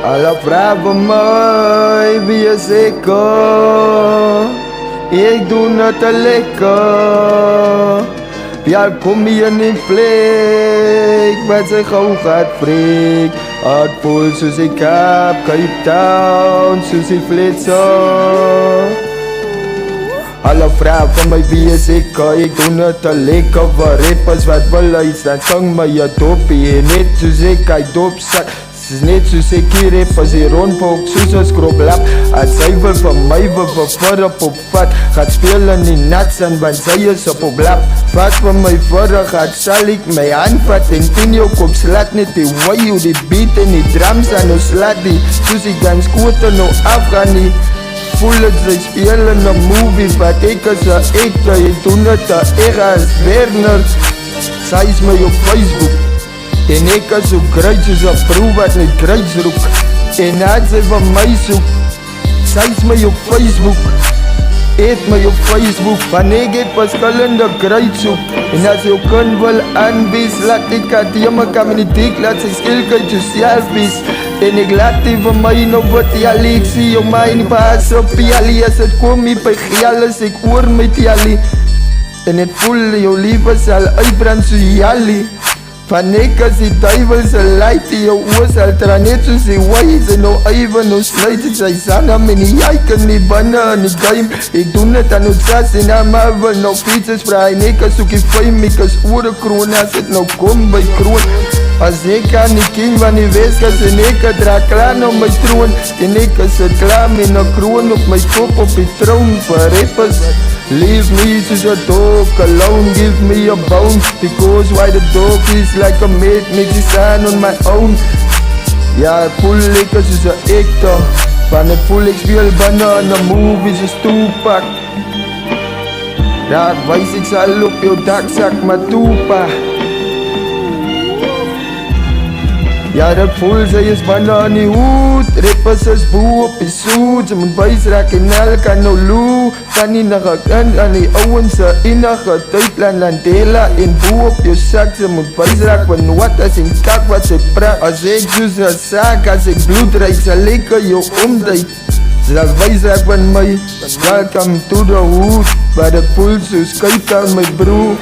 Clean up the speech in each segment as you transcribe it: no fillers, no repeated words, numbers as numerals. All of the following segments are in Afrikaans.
Alle vrouwen mij wie is ik doe het te lekker. Ja, kom hier in plek, wat sy gauw gaat freak. Hart vol soos die Kaap, Cape Town, soos die flitser. Alle vrouwen van my wie is ek doen het te lekker. Waar rappers wat wil luister, dan sang my je dopie. Net soos ek dop sak, net soos ek hier rappers die rondbok, soos een skroblap. As sy wil van my wil vervurp op vat, gaat speel in die nats en want sy is op lap. Vat van my verre gaat, sal ek my hand vat en in jou kop slat net die way hoe die beat en die drums en nou slat die, soos ek dan skote nou afgaan die. Voel het sy speel in een movie, wat ek is een actor, ek doen het ek as Werner. Sy is my op Facebook en ek is so kruid soos een vrou wat net kruids roek. En as sy van my soek, sy is my op Facebook, eet my op Facebook, van ek het verskillende kruid soek. En as jou kind wil aanwees, laat ek het die my community, laat sy skilkheid jouself wees. En ek laat die van my nou wat jylie, ek sê jou my nie pas op jylie. As het kom hier by gjalles, ek oor met jylie. En het voel jou liefde sal uitbrand so jylie. Van ek as die duivelse light, die jou oor sal tra net soos die wijs. En nou even, nou sluit het sy sangam en die jyk in die banne en die game. Ek doen het aan het sas en aan Marvel, nou fietses vraag. En ek as ook die fame, ek as oor de kroon, as het nou kom by kroon. As ek aan die king van die Westkust en ek dra klaar op my troon. En ek is het klaar met een kroon op my kop op die troon. For rappers, leave me soos a dog alone, give me a bone. Because why the dog is like a mate, make the sign on my own. Ja, ek voel ek is soos a actor, van ek voel ek speel banne in a movie soos Tupac. Daar wees ek sal op jou daksak maar Tupac. Ja, dat voel sy is banne aan die hoed. Rappers is boe op die soet. Sy moet buis raak en elke nou loe. Van die nige kind aan die ouwens se enige Duitsland Landela. En boe op jou sak, sy moet buis raak. Want wat as en kak wat sy praat. As ek soos een sak, as ek bloed reik, sal lekker jou omduik. Sy sal buis raak van my. Welcome to the hood. Waar ek voel soos Cape Town my broer.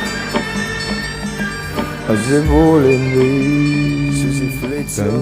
As ek vol en wees, soos die flitser.